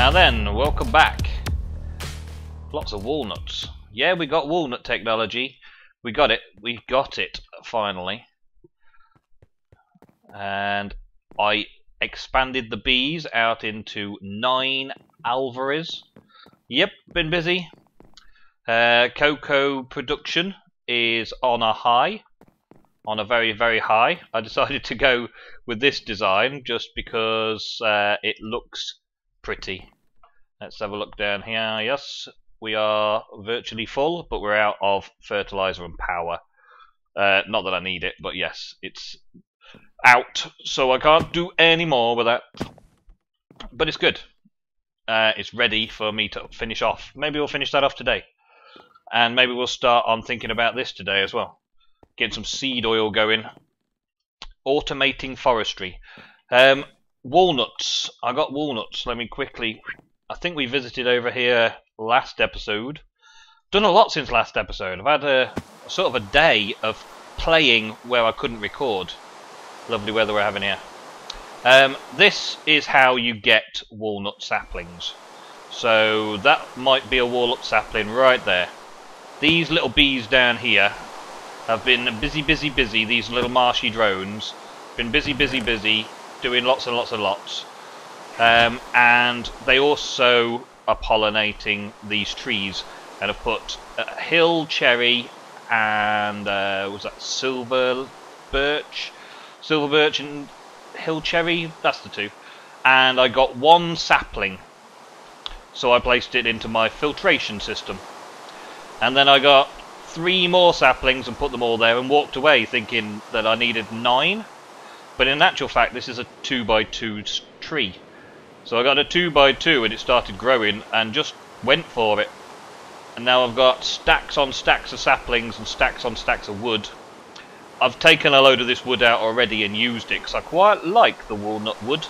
Now then, welcome back. Lots of walnuts. Yeah, we got walnut technology. We got it finally. And I expanded the bees out into 9 alvarez. Yep, been busy. Cocoa production is on a high. On a very, very high. I decided to go with this design just because it looks pretty. Let's have a look down here. Yes, we are virtually full, but we're out of fertilizer and power. Not that I need it, but yes, it's out, so I can't do any more with that. But it's good. It's ready for me to finish off. Maybe we'll finish that off today. And maybe we'll start on thinking about this today as well. Getting some seed oil going. Automating forestry. Walnuts. I got walnuts. Let me quickly... I think we visited over here last episode. Done a lot since last episode. I've had a sort of a day of playing where I couldn't record. Lovely weather we're having here. This is how you get walnut saplings. So that might be a walnut sapling right there. These little bees down here have been busy. These little marshy drones been busy, doing lots and lots. And they also are pollinating these trees and have put hill cherry and was that silver birch and hill cherry, that's the two. And I got 1 sapling, so I placed it into my filtration system, and then I got 3 more saplings and put them all there and walked away thinking that I needed 9, but in actual fact this is a 2x2 tree. So I got a 2x2 and it started growing and just went for it. And now I've got stacks on stacks of saplings and stacks on stacks of wood. I've taken a load of this wood out already and used it because I quite like the walnut wood.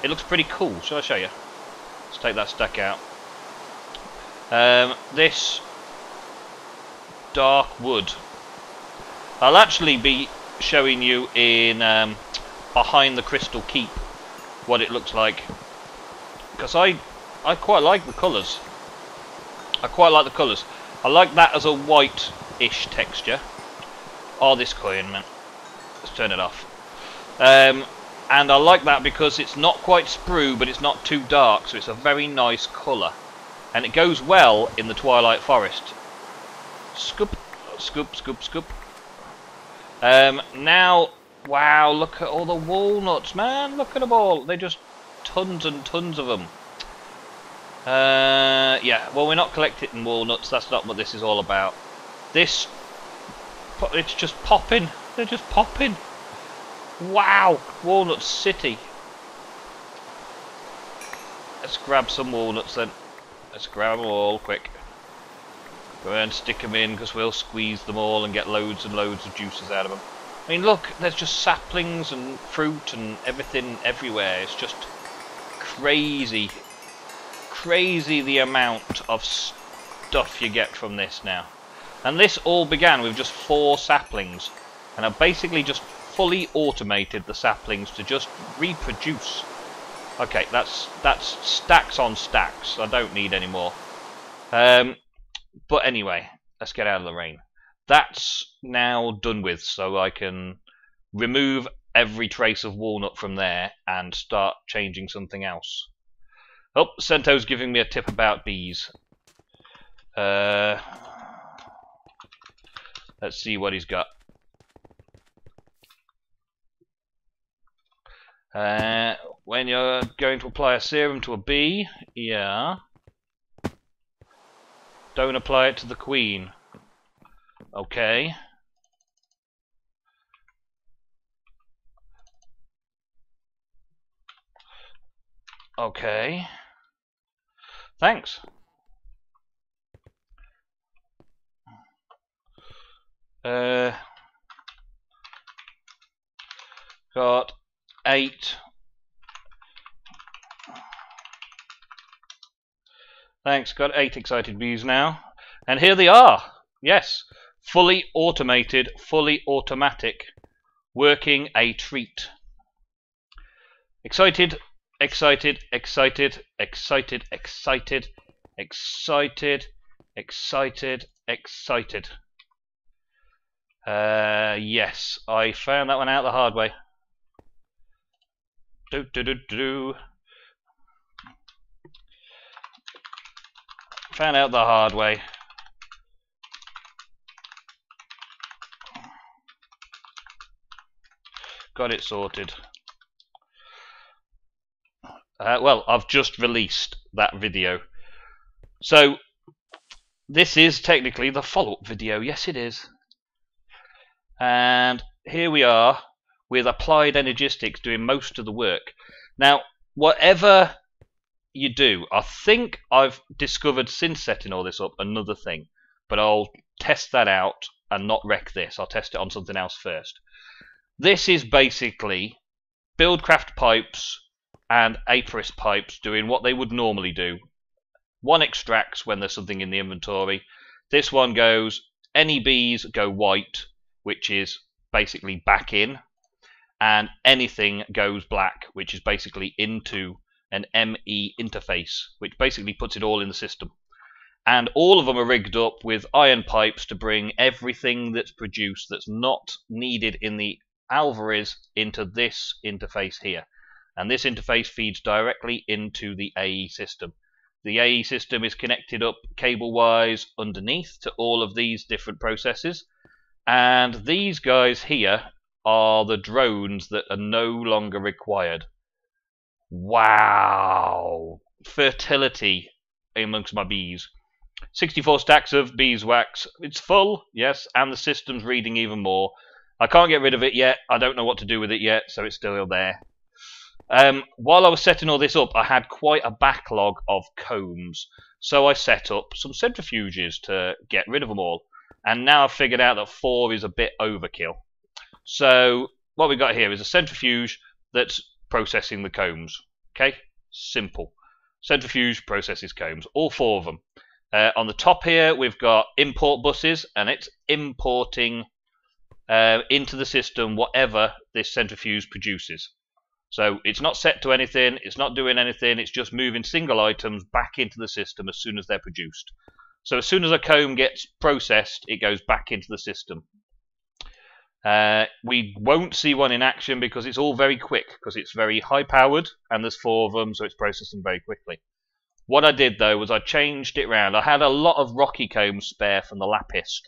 It looks pretty cool. Shall I show you? Let's take that stack out. This dark wood. I'll actually be showing you in behind the crystal keep what it looks like. Because I quite like the colours. I like that as a white-ish texture. Oh, this coin, man. Let's turn it off. And I like that because it's not quite sprue, but it's not too dark, so it's a very nice colour. And it goes well in the Twilight Forest. Scoop. Now, wow, look at all the walnuts, man. Look at them all. They're just tons and tons of them. Yeah, well, we're not collecting walnuts. That's not what this is all about. This, it's just popping. They're just popping. Wow, Walnut City. Let's grab some walnuts then. Let's grab them all quick. Go and stick them in because we'll squeeze them all and get loads and loads of juices out of them. I mean, look, there's just saplings and fruit and everything everywhere. It's just crazy the amount of stuff you get from this now. And this all began with just 4 saplings, and I've basically just fully automated the saplings to just reproduce. Okay, that's stacks on stacks. I don't need any more. But anyway, let's get out of the rain. That's now done with, so I can remove every trace of walnut from there and start changing something else. Oh, Sento's giving me a tip about bees. Let's see what he's got. When you're going to apply a serum to a bee, yeah, don't apply it to the queen. Okay. Okay. Thanks. Got 8. Thanks, got 8 excited bees now. And here they are. Yes, fully automated, fully automatic, working a treat. Excited Excited, excited, excited, excited, excited, excited, excited. Yes, I found that one out the hard way. Found out the hard way. Got it sorted. Well, I've just released that video. So, this is technically the follow-up video. Yes, it is. And here we are with Applied Energistics doing most of the work. Now, whatever you do, I think I've discovered since setting all this up another thing, but I'll test that out and not wreck this. I'll test it on something else first. This is basically Buildcraft pipes and Aperis pipes doing what they would normally do. One extracts when there's something in the inventory. This one goes, any bees go white, which is basically back in, and anything goes black, which is basically into an ME interface, which basically puts it all in the system. And all of them are rigged up with iron pipes to bring everything that's produced that's not needed in the alvarez into this interface here. And this interface feeds directly into the AE system. The AE system is connected up cable-wise underneath to all of these different processes. And these guys here are the drones that are no longer required. Wow! Fertility amongst my bees. 64 stacks of beeswax. It's full, yes, and the system's reading even more. I can't get rid of it yet. I don't know what to do with it yet, so it's still there. While I was setting all this up, I had quite a backlog of combs. So I set up some centrifuges to get rid of them all. And now I've figured out that 4 is a bit overkill. So what we've got here is a centrifuge that's processing the combs. Okay, simple. Centrifuge processes combs, all 4 of them. On the top here, we've got import buses, and it's importing into the system whatever this centrifuge produces. So it's not set to anything, it's not doing anything, it's just moving single items back into the system as soon as they're produced. So as soon as a comb gets processed, it goes back into the system. We won't see one in action because it's all very quick, because it's very high powered and there's 4 of them, so it's processing very quickly. What I did though was I changed it around. I had a lot of rocky combs spare from the lapis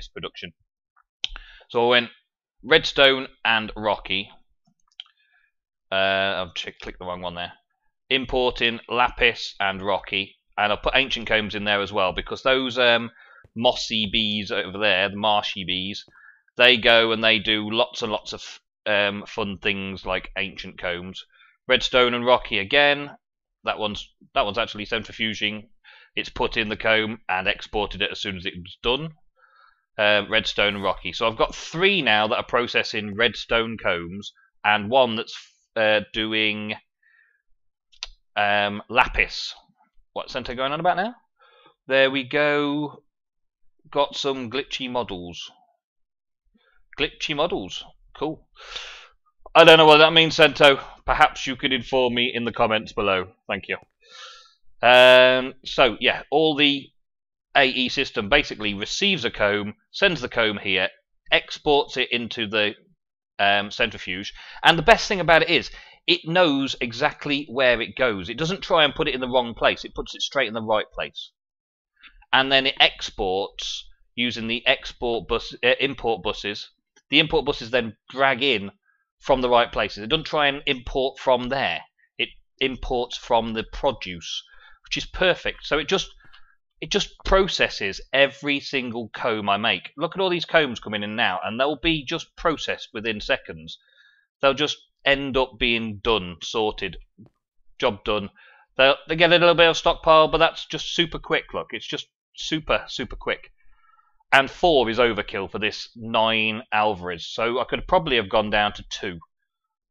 production. So I went redstone and rocky. I've clicked the wrong one there. Importing lapis and rocky, and I'll put ancient combs in there as well because those mossy bees over there, the marshy bees, they go and they do lots and lots of fun things like ancient combs. Redstone and rocky again. That one's actually centrifuging. It's put in the comb and exported it as soon as it was done. Redstone and rocky. So I've got 3 now that are processing redstone combs, and 1 that's doing lapis. What's Cento going on about now? There we go. Got some glitchy models. Glitchy models. Cool. I don't know what that means, Cento. Perhaps you could inform me in the comments below. Thank you. So, yeah, all the AE system basically receives a comb, sends the comb here, exports it into the centrifuge, and the best thing about it is it knows exactly where it goes. It doesn't try and put it in the wrong place. It puts it straight in the right place. And then it exports using the import buses. The import buses then drag in from the right places. It doesn't try and import from there. It imports from the produce, which is perfect. So it just processes every single comb I make. Look at all these combs coming in now, and they'll be just processed within seconds. They'll just end up being done, sorted, job done. They get a little bit of stockpile, but that's just super quick. Look, it's just super quick. And 4 is overkill for this 9 alvarez, so I could probably have gone down to 2.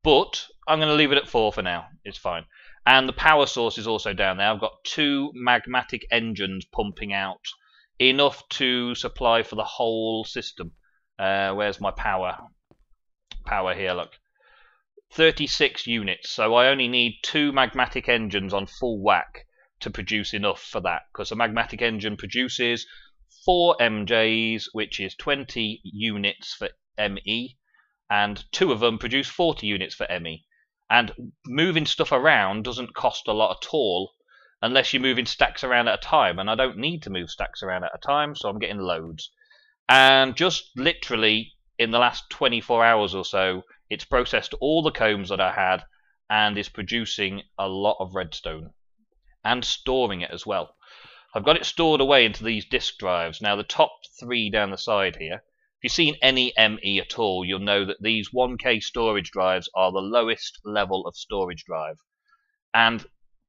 But I'm going to leave it at 4 for now. It's fine. And the power source is also down there. I've got 2 magmatic engines pumping out, enough to supply for the whole system. Where's my power? Power here, look. 36 units, so I only need 2 magmatic engines on full whack to produce enough for that, because a magmatic engine produces 4 MJs, which is 20 units for ME, and 2 of them produce 40 units for ME. And moving stuff around doesn't cost a lot at all, unless you're moving stacks around at a time, and I don't need to move stacks around at a time, so I'm getting loads. And just literally in the last 24 hours or so, it's processed all the combs that I had and is producing a lot of redstone and storing it as well. I've got it stored away into these disk drives. Now the top 3 down the side here, if you've seen any ME at all, you'll know that these 1K storage drives are the lowest level of storage drive. And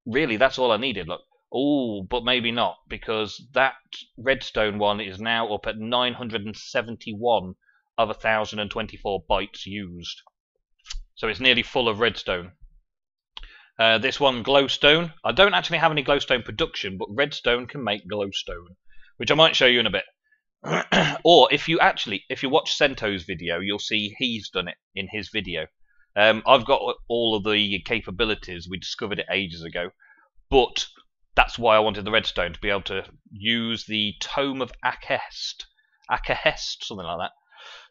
really, that's all I needed. Look, oh, but maybe not, because that redstone one is now up at 971 of 1,024 bytes used. So it's nearly full of redstone. This one, glowstone. I don't actually have any glowstone production, but redstone can make glowstone, which I might show you in a bit. Or if you watch Sento's video, you'll see he's done it in his video. I've got all of the capabilities. We discovered it ages ago, but that's why I wanted the redstone, to be able to use the Tome of Akahest, something like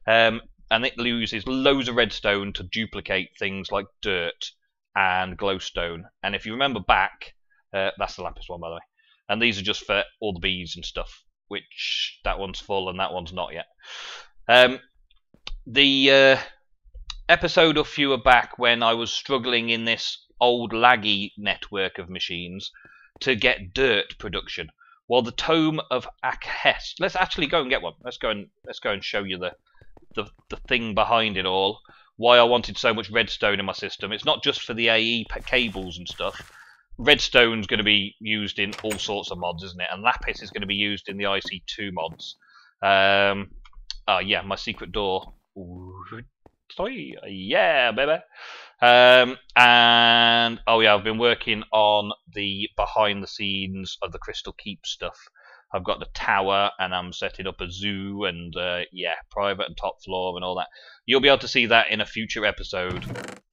that. And it uses loads of redstone to duplicate things like dirt and glowstone. And if you remember back, that's the lapis one, by the way. And these are just for all the bees and stuff, which that one's full and that one's not yet. The episode or fewer back, when I was struggling in this old laggy network of machines to get dirt production, well, the Tome of Akahest. Let's actually go and get one. Let's go and show you the thing behind it all. Why I wanted so much redstone in my system. It's not just for the AE cables and stuff. Redstone's going to be used in all sorts of mods, isn't it? And lapis is going to be used in the IC2 mods. Oh yeah, my secret door. Yeah, baby. And oh yeah, I've been working on the behind the scenes of the Crystal Keep stuff. I've got the tower, and I'm setting up a zoo, and yeah, private and top floor and all that. You'll be able to see that in a future episode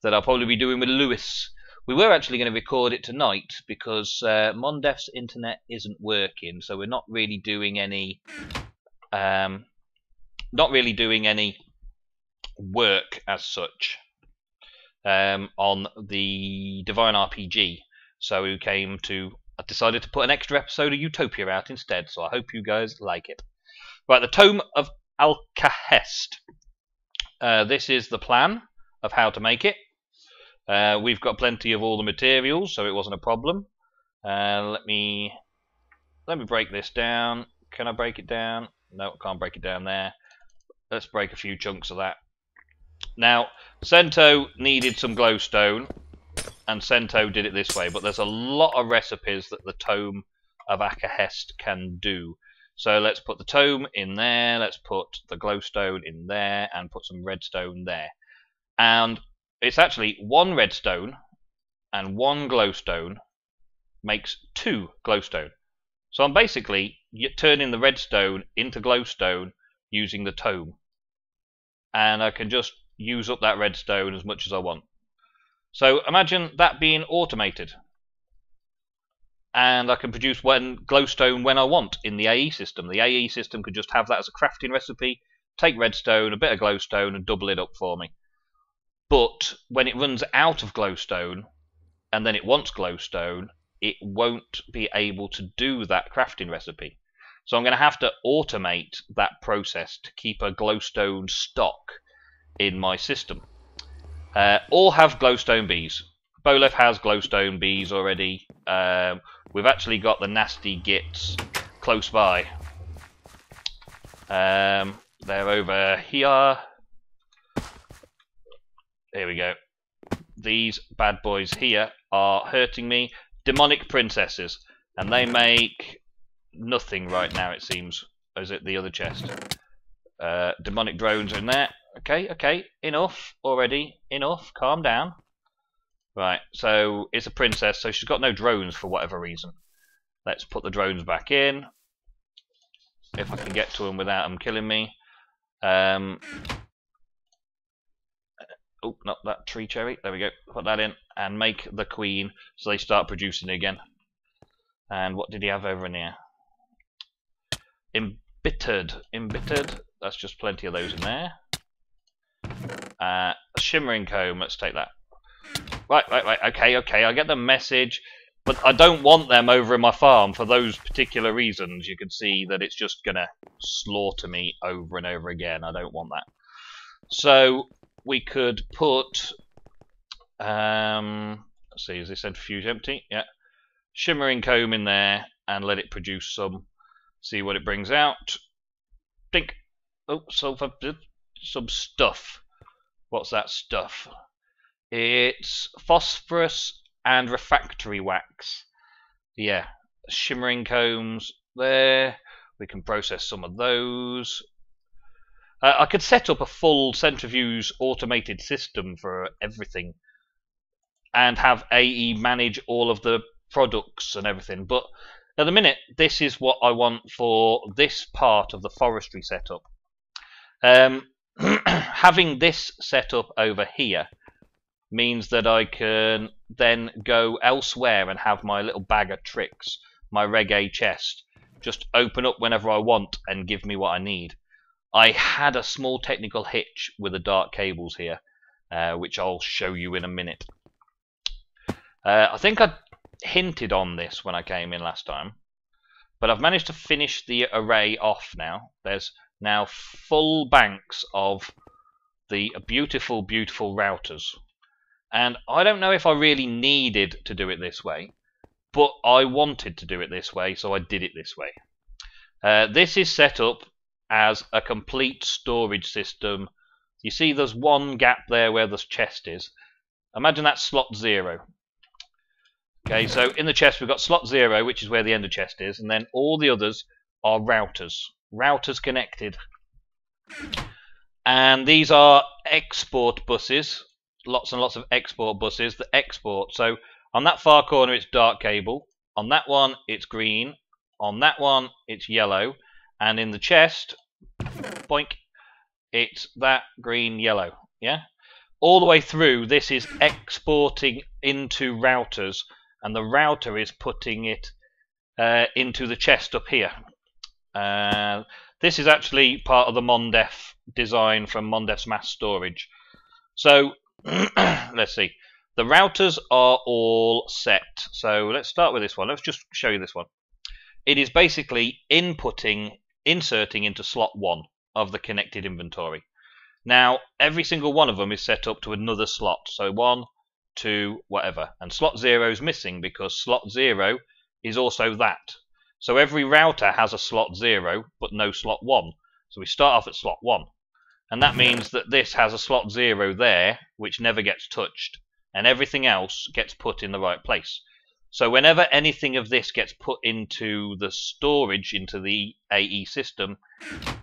that I'll probably be doing with Lewis. We were actually going to record it tonight because Mondef's internet isn't working, so we're not really doing any work as such on the Divine RPG. So I decided to put an extra episode of Utopia out instead, so I hope you guys like it. Right, the Tome of Akahest. This is the plan of how to make it. We've got plenty of all the materials, so it wasn't a problem. Let me break this down. Can I break it down? No, I can't break it down there. Let's break a few chunks of that. Now, Sento needed some glowstone, and Sento did it this way, but there's a lot of recipes that the Tome of Akahest can do. So let's put the tome in there, let's put the glowstone in there, and put some redstone there. And it's actually 1 redstone and 1 glowstone makes 2 glowstone. So I'm basically turning the redstone into glowstone using the tome. And I can just use up that redstone as much as I want. So imagine that being automated. And I can produce glowstone when I want in the AE system. The AE system could just have that as a crafting recipe, take redstone, a bit of glowstone, and double it up for me. But when it runs out of glowstone, and then it wants glowstone, it won't be able to do that crafting recipe. So I'm going to have to automate that process to keep a glowstone stock in my system. All have glowstone bees. Bowlef has glowstone bees already. We've actually got the nasty gits close by. They're over here. Here we go. These bad boys here are hurting me. Demonic princesses. And they make nothing right now, it seems. Or is it the other chest? Demonic drones are in there. Okay. Enough already. Enough. Calm down. Right, so it's a princess, so she's got no drones for whatever reason. Let's put the drones back in. If I can get to them without them killing me. oh, not that tree cherry, there we go, put that in, and make the queen so they start producing again. And what did he have over in here? Embittered, that's just plenty of those in there. A shimmering comb, let's take that. Right, okay, I get the message, but I don't want them over in my farm for those particular reasons. You can see that it's just gonna slaughter me over and over again. I don't want that. So we could put, let's see, is this centrifuge empty? Yeah. Shimmering comb in there and let it produce some. See what it brings out. Think. Oh, sulfur, some stuff. What's that stuff? It's phosphorus and refractory wax. Yeah, shimmering combs there. We can process some of those. I could set up a full centrifuge automated system for everything and have AE manage all of the products and everything, but at the minute this is what I want for this part of the forestry setup. Having this set up over here means that I can then go elsewhere and have my little bag of tricks, my Reggie chest, just open up whenever I want and give me what I need. I had a small technical hitch with the dark cables here, which I'll show you in a minute. I think I hinted on this when I came in last time, but I've managed to finish the array off now. There's now full banks of the beautiful, beautiful routers. And I don't know if I really needed to do it this way, but I wanted to do it this way, so I did it this way. This is set up as a complete storage system. You see there's one gap there where the chest is. Imagine that's slot 0. Okay, so in the chest we've got slot 0, which is where the ender chest is, and then all the others are routers. Routers connected. And these are export buses. Lots and lots of export buses that export. So on that far corner it's dark cable. On that one it's green. On that one it's yellow. And in the chest, boink, it's that green, yellow. Yeah? All the way through this is exporting into routers, and the router is putting it into the chest up here. This is actually part of the Mondef design from Mondef's mass storage. So let's see. The routers are all set. So let's start with this one. Let's just show you this one. It is basically inserting into slot 1 of the connected inventory. Now, every single one of them is set up to another slot. So 1, 2, whatever. And slot 0 is missing because slot 0 is also that. So every router has a slot 0, but no slot 1. So we start off at slot 1. And that means that this has a slot 0 there, which never gets touched. And everything else gets put in the right place. So whenever anything of this gets put into the storage, into the AE system,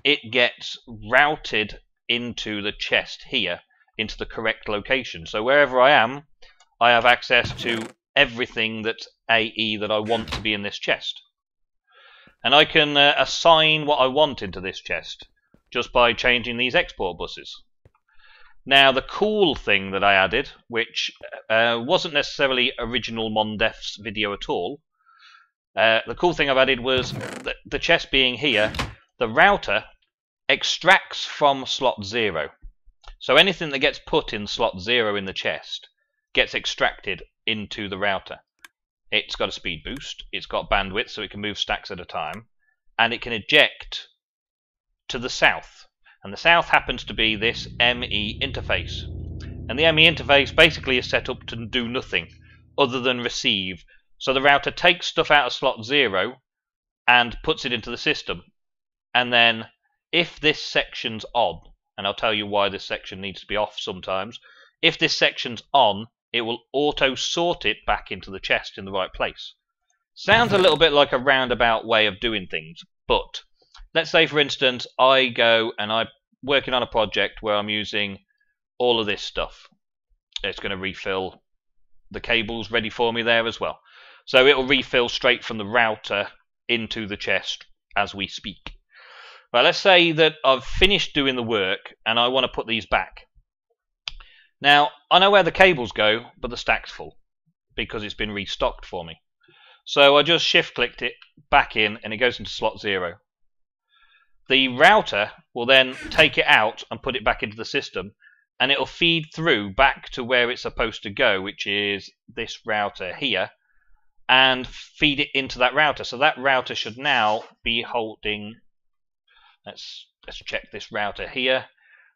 it gets routed into the chest here, into the correct location. So wherever I am, I have access to everything that's AE that I want to be in this chest. And I can assign what I want into this chest just by changing these export buses. Now, the cool thing that I added, which wasn't necessarily original Mondef's video at all, the cool thing I've added was that the chest being here, the router extracts from slot 0. So anything that gets put in slot 0 in the chest gets extracted into the router. It's got a speed boost, it's got bandwidth so it can move stacks at a time, and it can eject to the south. And the south happens to be this ME interface. And the ME interface basically is set up to do nothing other than receive. So the router takes stuff out of slot 0 and puts it into the system. And then if this section's on, and I'll tell you why this section needs to be off sometimes, if this section's on, it will auto sort it back into the chest in the right place. Sounds a little bit like a roundabout way of doing things, but let's say, for instance, I go and I'm working on a project where I'm using all of this stuff. It's going to refill the cables ready for me there as well. So it will refill straight from the router into the chest as we speak. Well, let's say that I've finished doing the work and I want to put these back. Now, I know where the cables go, but the stack's full because it's been restocked for me. So I just shift-clicked it back in, and it goes into slot 0. The router will then take it out and put it back into the system, and it'll feed through back to where it's supposed to go, which is this router here, and feed it into that router. So that router should now be holding... Let's check this router here.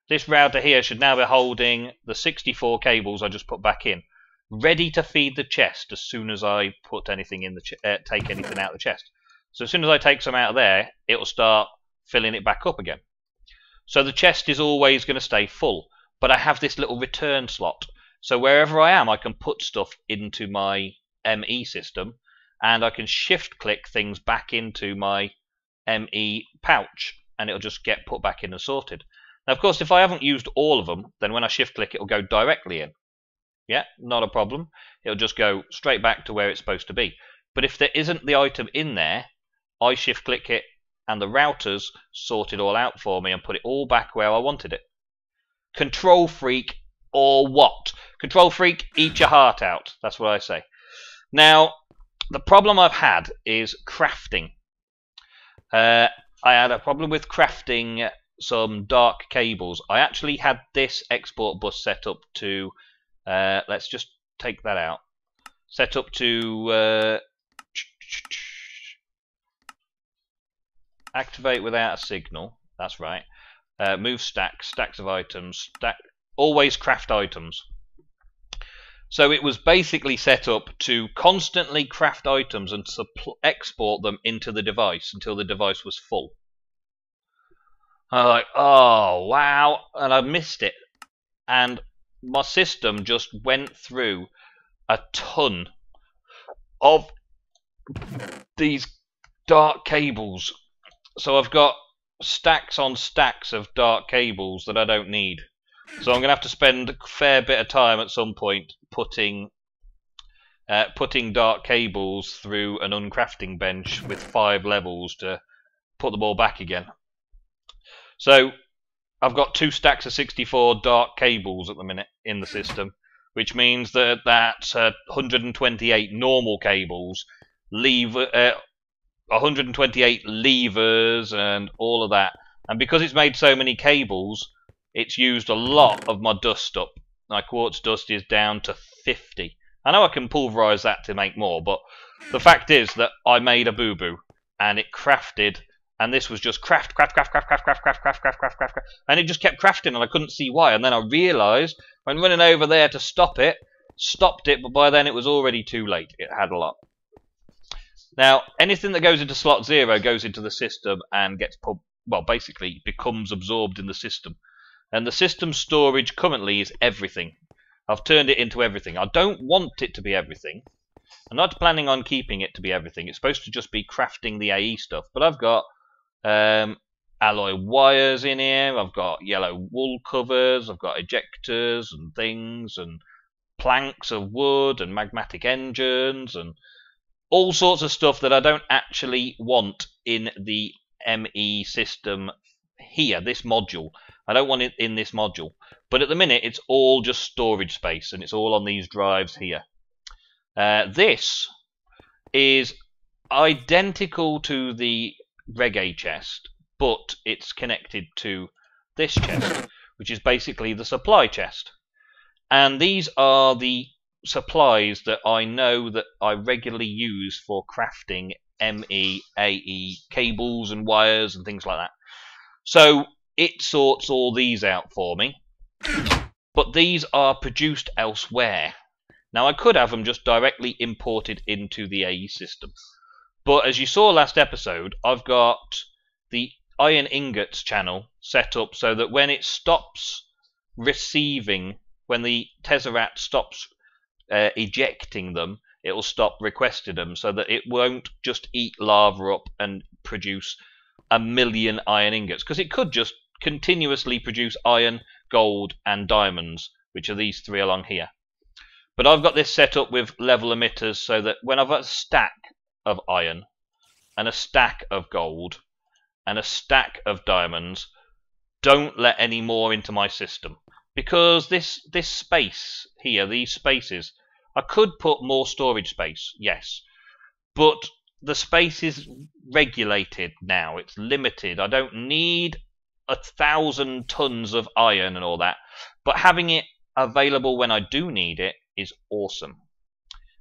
This router here should now be holding the 64 cables I just put back in, ready to feed the chest as soon as I put anything in the take anything out of the chest. So as soon as I take some out of there, it will start filling it back up again. So the chest is always going to stay full, but I have this little return slot. So wherever I am, I can put stuff into my ME system, and I can shift-click things back into my ME pouch, and it'll just get put back in and sorted. Now, of course, if I haven't used all of them, then when I shift-click, it'll go directly in. Yeah, not a problem. It'll just go straight back to where it's supposed to be. But if there isn't the item in there, I shift-click it, and the routers sort it all out for me and put it all back where I wanted it. Control freak or what? Control freak, eat your heart out. That's what I say. Now, the problem I've had is crafting. I had a problem with crafting some dark cables. I actually had this export bus set up to, let's just take that out, set up to activate without a signal. That's right. Move stacks of items, always craft items. So it was basically set up to constantly craft items and export them into the device until the device was full. I was like, oh wow, and I missed it. And my system just went through a ton of these dark cables. So I've got stacks on stacks of dark cables that I don't need. So I'm going to have to spend a fair bit of time at some point putting dark cables through an uncrafting bench with 5 levels to put them all back again. So I've got 2 stacks of 64 dark cables at the minute in the system, which means that that's 128 normal cables, 128 levers and all of that. And because it's made so many cables, it's used a lot of my dust up. My quartz dust is down to 50. I know I can pulverize that to make more, but the fact is that I made a boo-boo and it crafted, and this was just craft, and it just kept crafting and I couldn't see why. And then I realized when running over there to stop it, stopped it, but by then it was already too late. It had a lot. Now, anything that goes into slot 0 goes into the system and gets basically becomes absorbed in the system. And the system storage currently is everything. I've turned it into everything. I don't want it to be everything. I'm not planning on keeping it to be everything. It's supposed to just be crafting the AE stuff. But I've got alloy wires in here. I've got yellow wool covers. I've got ejectors and things and planks of wood and magmatic engines and all sorts of stuff that I don't actually want in the ME system here, this module. I don't want it in this module. But at the minute, it's all just storage space, and it's all on these drives here. This is identical to the Reggae chest, but it's connected to this chest, which is basically the supply chest. And these are the supplies that I know that I regularly use for crafting ME, AE, cables and wires and things like that. So it sorts all these out for me, but these are produced elsewhere. Now I could have them just directly imported into the AE system, but as you saw last episode, I've got the iron ingots channel set up so that when it stops receiving, when the Tesseract stops ejecting them, it will stop requesting them, so that it won't just eat lava up and produce a million iron ingots, because it could just continuously produce iron, gold and diamonds, which are these 3 along here. But I've got this set up with level emitters so that when I've got a stack of iron and a stack of gold and a stack of diamonds, don't let any more into my system, because this space here, these spaces, I could put more storage space, yes, but the space is regulated now. It's limited. I don't need 1,000 tons of iron and all that, but having it available when I do need it is awesome.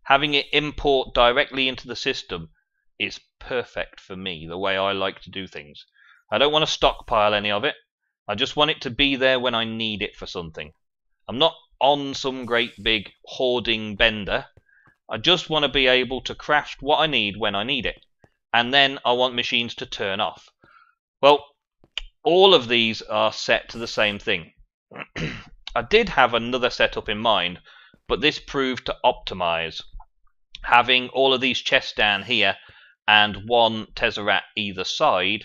Having it import directly into the system is perfect for me, the way I like to do things. I don't want to stockpile any of it. I just want it to be there when I need it for something. I'm not on some great big hoarding bender. I just want to be able to craft what I need when I need it. And then I want machines to turn off. Well, all of these are set to the same thing. I did have another setup in mind, but this proved to optimize. Having all of these chests down here and one Tesseract either side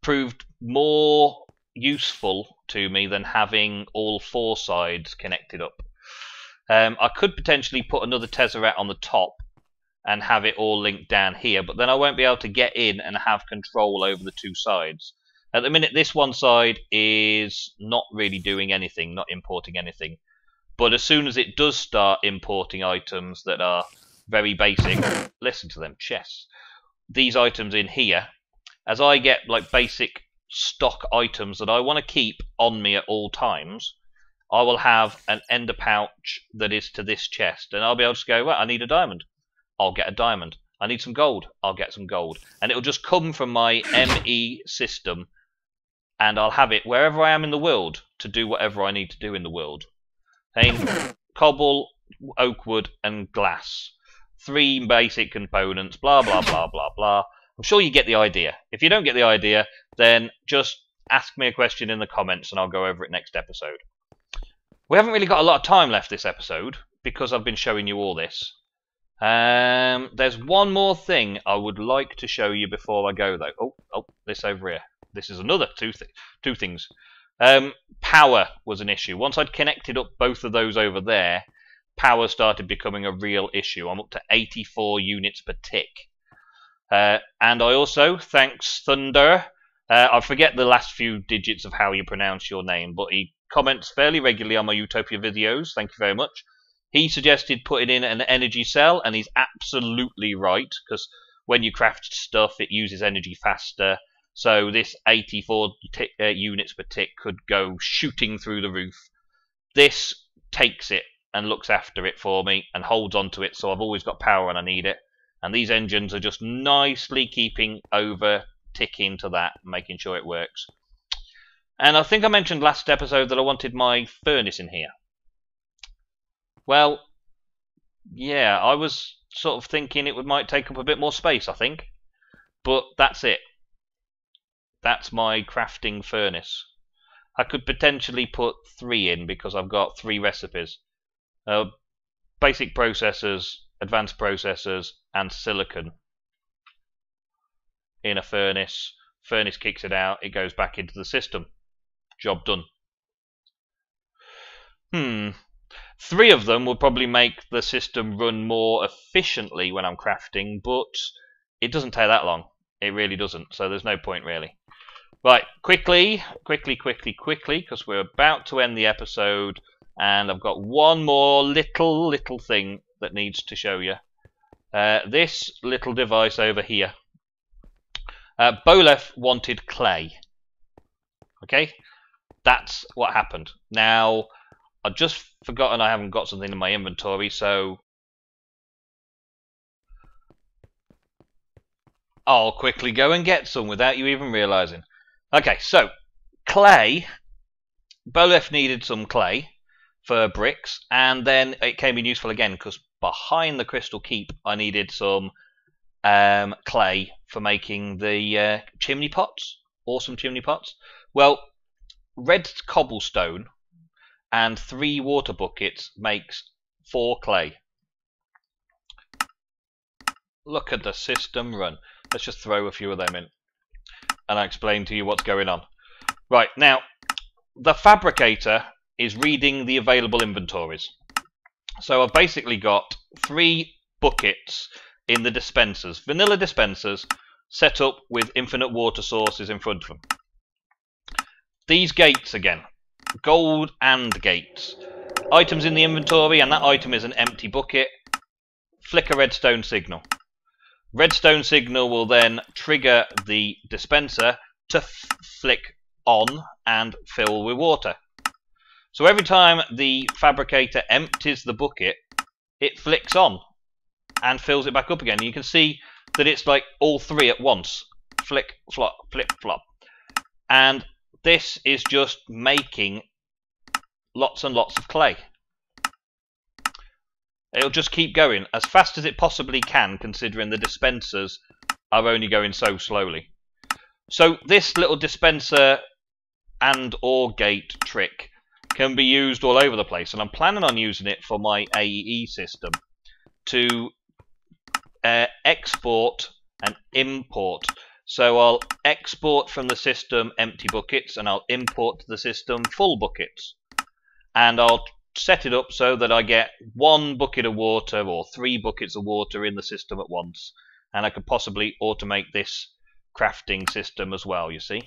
proved more useful to me than having all four sides connected up. I could potentially put another Tesseract on the top and have it all linked down here, but then I won't be able to get in and have control over the two sides. At the minute, this one side is not really doing anything, not importing anything. But as soon as it does start importing items that are very basic, listen to them, chests. These items in here, as I get like basic stock items that I want to keep on me at all times, I will have an ender pouch that is to this chest, and I'll be able to go, well, I need a diamond. I'll get a diamond. I need some gold. I'll get some gold. And it'll just come from my ME system, and I'll have it wherever I am in the world to do whatever I need to do in the world. Cobble, oak wood, and glass. 3 basic components, blah, blah, blah, blah, blah. I'm sure you get the idea. If you don't get the idea, then just ask me a question in the comments and I'll go over it next episode. We haven't really got a lot of time left this episode because I've been showing you all this. There's one more thing I would like to show you before I go, though. Oh, this over here. This is another two things. Power was an issue. Once I'd connected up both of those over there, power started becoming a real issue. I'm up to 84 units per tick. And I also, thanks Thunder, I forget the last few digits of how you pronounce your name, but he comments fairly regularly on my Utopia videos. Thank you very much. He suggested putting in an energy cell, and he's absolutely right, because when you craft stuff, it uses energy faster. So this 84 units per tick could go shooting through the roof. This takes it and looks after it for me and holds onto it, so I've always got power when I need it. And these engines are just nicely keeping over ticking to that, making sure it works. And I think I mentioned last episode that I wanted my furnace in here. Well, yeah, I was sort of thinking it might take up a bit more space, I think. But that's it. That's my crafting furnace. I could potentially put 3 in because I've got 3 recipes. Basic processors, advanced processors, and silicon in a furnace. Furnace kicks it out, it goes back into the system. Job done. 3 of them will probably make the system run more efficiently when I'm crafting, but it doesn't take that long. It really doesn't, so there's no point really. Right, quickly, because we're about to end the episode, and I've got one more little thing that needs to show you. This little device over here. Bowlef wanted clay. Okay, that's what happened. Now, I've just forgotten I haven't got something in my inventory, so I'll quickly go and get some without you even realizing. Okay, so clay. Bowlef needed some clay for bricks, and then it came in useful again because behind the crystal keep I needed some clay for making the chimney pots. Awesome chimney pots. Well, red cobblestone and 3 water buckets makes 4 clay. Look at the system run. Let's just throw a few of them in and I'll explain to you what's going on. Right, now the fabricator is reading the available inventories. So I've basically got 3 buckets in the dispensers, vanilla dispensers, set up with infinite water sources in front of them. These gates again. gold and gates. Items in the inventory, and that item is an empty bucket. Flick a redstone signal. Redstone signal will then trigger the dispenser to flick on and fill with water. So every time the fabricator empties the bucket, it flicks on and fills it back up again. You can see that it's like all three at once. Flick, flop, flip, flop. And this is just making lots and lots of clay. It'll just keep going as fast as it possibly can, considering the dispensers are only going so slowly. So this little dispenser and or gate trick can be used all over the place, and I'm planning on using it for my AEE system to export and import. So I'll export from the system empty buckets, and I'll import to the system full buckets. And I'll set it up so that I get 1 bucket of water or 3 buckets of water in the system at once. And I could possibly automate this crafting system as well, you see.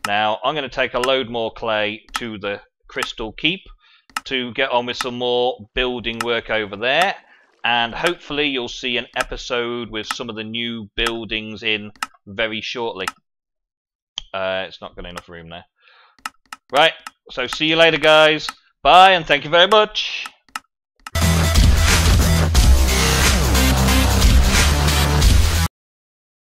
Now, I'm going to take a load more clay to the Crystal Keep to get on with some more building work over there. And hopefully you'll see an episode with some of the new buildings in very shortly. It's not got enough room there. Right, so see you later, guys. Bye, and thank you very much.